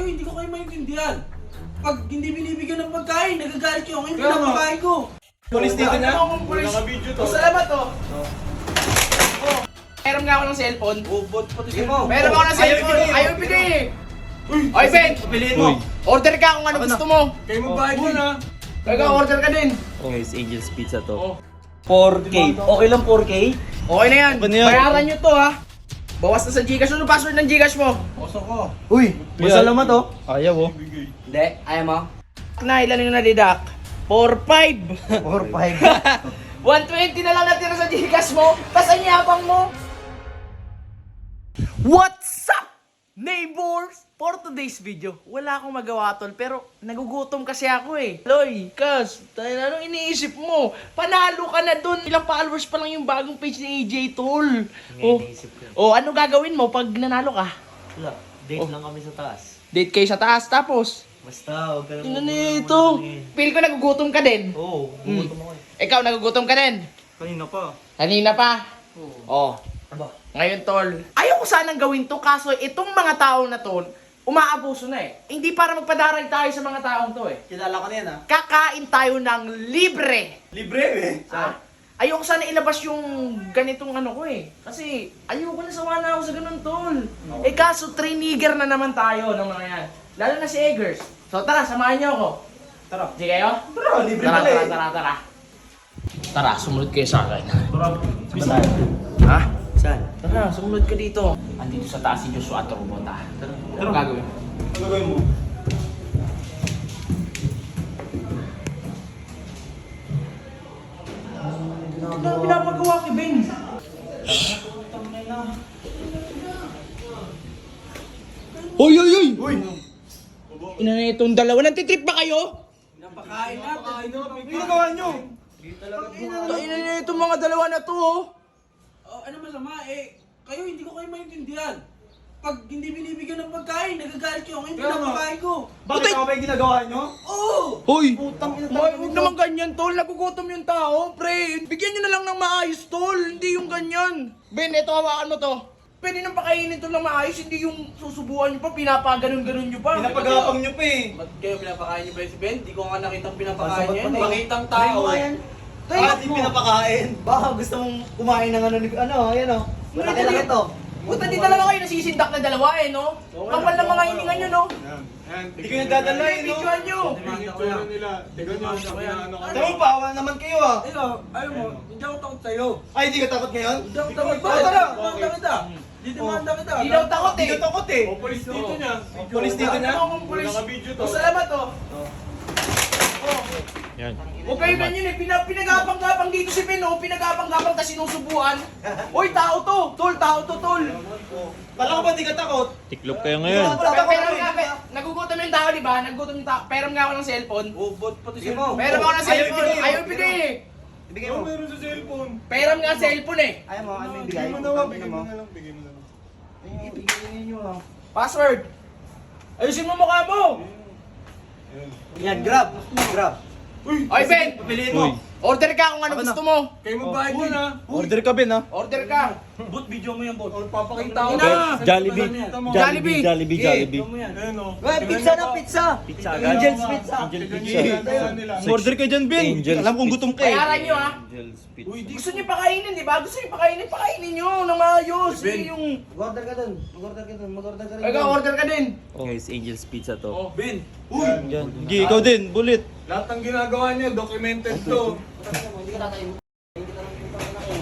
Kayo, hindi ko kayo maintindihan. Pag hindi binibigyan ng pagkain, nagagalit kayo. Ngayon, pinapakain ko. Police dito na? Naka-video to. Salamat to. Meron nga ako ng cellphone. Bot pati sa'yo. Meron ako ng cellphone. Ayaw bigay eh. Oy, Ben! Piliin mo. Order ka kung ano gusto mo. Kayo magbayad mo na. Kaya order ka din. Guys, Angel's Pizza to. Oh. 4K. Okay lang 4K? Okay na yan. Ano yan? Bayaran nyo to ha. Bawas na sa Gcash. Ano password ng Gcash mo? Oso ko. Uy, masalamat oh. Ayaw oh. Hindi. Ayaw mo? Na, ilan yung nadidak? 4-5. 4-5. 120 na lang natira sa Gcash mo. Tas ang yabang mo. What's up, neighbors? For today's video, wala akong magawa tol, pero nagugutom kasi ako eh. Loy, Kas, tayo na anong iniisip mo? Panalo ka na dun. Ilang followers pa lang yung bagong page ni AJ tol. Ano gagawin mo pag nanalo ka? Wala, date lang kami sa taas. Date kayo sa taas, tapos? Basta, huwag ka Tingnan nito. Feel ko nagugutom ka din. Oo, gugutom ako eh. Ikaw, nagugutom ka din. Kanina pa. Kanina pa? Oo. Aba. Ngayon, tol, ayaw ko sanang gawin to, kaso itong mga tao na to, umaabuso na eh. Hindi para magpadaray tayo sa mga taong to eh. Kilala ka na yan ah. Kakain tayo ng libre. Libre eh. Ah, ayoko sana ilabas yung ganitong ano ko eh. Kasi ayoko na sawa na ako sa ganun, tol. Eh kaso triniger na naman tayo ng mga yan. Lalo na si Eggers. So tara, samahan niyo ako. Tara. Di kayo? Tara, libre Tara, pala tara, eh. tara, tara. Tara, sumunod kayo sa akin. Tara. Ha? Saan? Tara, sumunod ka dito. Andito sa taas si Joshua at Robota. Ano gagawin? Ano gagawin mo? Ano pinapagawa kay Ben? Uy, uy, uy! Uy! Ina na itong dalawa. Nantitrip ba kayo? Napakain na. Ano ginagawa nyo? Ina na itong mga dalawa na to, oh. Ano masama eh. Kayo, hindi ko kayo maintindihan. Pag hindi binibigyan ng pagkain, nagagalit kayo. Ngayon, pinapakain ko. Bakit ako ba yung ginagawa nyo? Oo! Hoy! Huwag naman ganyan, tol. Nagugutom yung tao, pre. Bigyan nyo na lang ng maayos, tol. Hindi yung ganyan. Ben, ito, hawakan mo to. Pwede nang pakainin to ng maayos, hindi yung susubuan nyo pa, pinapaganon-ganon nyo pa. Pinapagapang nyo pa eh. Ba't kayo pinapakain niyo ba si Ben? Di ko nga nakitang pinapakain niya. Sabat pa to. Makitang tao. Ah, di pinapakain. Baka gusto mong kumain ng ayan oh. Malaki-laki to. Puta, di talaga kayo nasisindak na dalawa eh, no? Kapal ng mga hiningan nyo, no? Hindi ko yung dadalay, no? Videoan nyo. Demanda ko yan. Demanda ko yan. Tama pa, wala naman kayo ah. Ayaw mo, hindi ako takot sa'yo. Ay, hindi ka takot ngayon? Hindi ako takot. Bakit tara? Demanda kita. Demanda kita. Hindi daw takot Hindi eh. ka takot eh. Police dito niya. Police dito na? Naka-video to. Salamat, oh. Yan. Huwag kayo ganyan eh, pinagapang-gapang dito si Ben, oh. Pinagapang-gapang ta sinusubuan. Uy, tao to! Tol, tao to, tol! Kala ko ba di ka takot? Tiklop kayo ngayon. Pero nga, nagugutom yung tao, di ba? Nagugutom yung tao. Pero nga ako ng cellphone. Bot pati sa'yo. Pero ako ng cellphone. ibigay. Ayaw ibigay eh. Ibigay mo. meron sa cellphone. Pero nga cellphone eh. Ayaw mo, ano yung Bigay mo na lang, bigay mo na lang. Ibigay nyo ah. Password. Ayusin mo mukha mo. Yan, grab. Grab. Oy, Ben! Piliin mo. Order ka kung ano gusto mo. Kayo magbayad mo na. Order ka Ben ah. Order ka. Bot, video mo yan, Bot. Papakita ko. Ina! Jollibee. Jollibee. Jollibee. Jollibee. Ayan o. Pizza na pizza. Pizza agad. Angel's Pizza. Angel Pizza. Order ka dyan Ben. Angel's Alam kong gutom ka eh. Bayaran nyo ha. Angel's Pizza. Gusto nyo pakainin, di ba? Gusto nyo pakainin nyo ng maayos. Ben. Hindi yung... Mag-order ka dun. Mag-order ka dun. Mag-order ka rin. Ikaw, order ka din. Guys, Angel's Pizza to. Oh. Ben, Yan. Sige, ikaw din. Bulit. lahat ng ginagawa niya, documented to.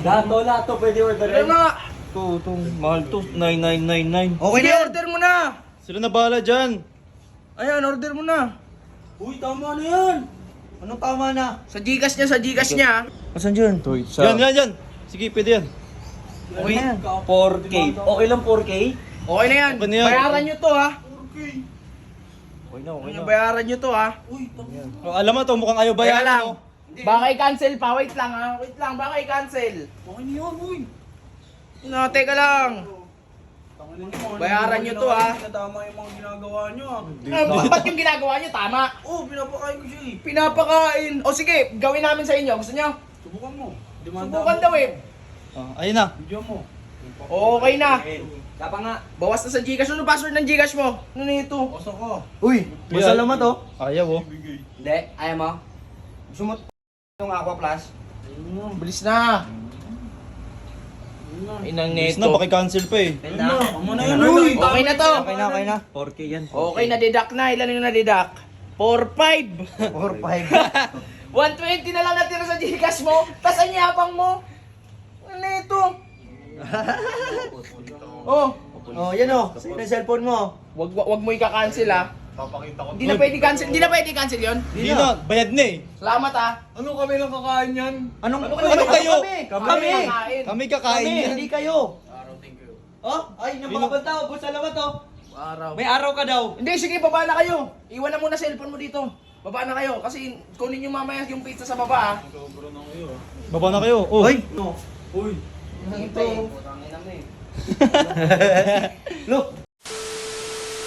Lahat to pwede order. Pero nga, Ito, mahal to. 9999. Okay sige, order mo na. Sila na bahala dyan. Ayan, order mo na. Uy, tama na yan. Anong tama na? Sa Gcash niya, sa Gcash niya. Asan dyan? Yan. Sige, pwede yan. Okay yan. 4K. Okay lang 4K? Okay na yan. Okay na yan. Bayaran nyo to ha. Okay. Okay na, okay na. Bayaran nyo to ha. Uy, tama. Oh, alam mo to, mukhang ayaw Kaya bayaran lang. mo. Baka i-cancel pa. Wait lang ha. Wait lang, baka i-cancel. Okay na yan, uy. No, teka lang. Bayaran nyo to, ha? Tama yung mga ginagawa nyo ah. Ba't yung ginagawa nyo? Tama. Oo, pinapakain ko siya eh. Pinapakain. O sige, gawin namin sa inyo. Gusto nyo? Subukan mo. Demanda Subukan mo. daw eh. Ayun na. Video mo. Okay na. Kapa nga. Bawas na sa Gcash. Ano password ng Gcash mo? Ano na ito? Oso ko. Uy, masalamat oh. Ayaw oh. Hindi, ayaw mo. Gusto mo yung Aqua Plus? Bilis na. Inang Bis neto. na, paki-cancel pa eh. Amo na yun. Uy! Okay na to. Okay na. 4K yan. Okay, na-deduct na. Ilan yung na-deduct? 4-5. 4-5. 120 na lang natira sa Gcash mo. Tas anyabang mo. Ano ito? Oh, Oh, yan oh. Sa'yo na cellphone mo. wag mo ika-cancel ah. Papakita ko. Hindi na pwede cancel. Hindi na pwede cancel 'yon. Hindi na, bayad na eh. Salamat ah. Ano kami lang kakain yan? Anong Ano kayo? Kami. Kami kakain yan. Hindi kayo. Thank you. Oh, ay, yung mga banta, oh, salamat oh. Araw. May araw ka daw. Hindi, sige, baba na kayo. Iwan na muna cellphone mo dito. Baba na kayo kasi kunin niyo mamaya yung pizza sa baba ah. Sobra na kayo. Baba na kayo. Oh. Hoy! No. Uy. Ito. Look,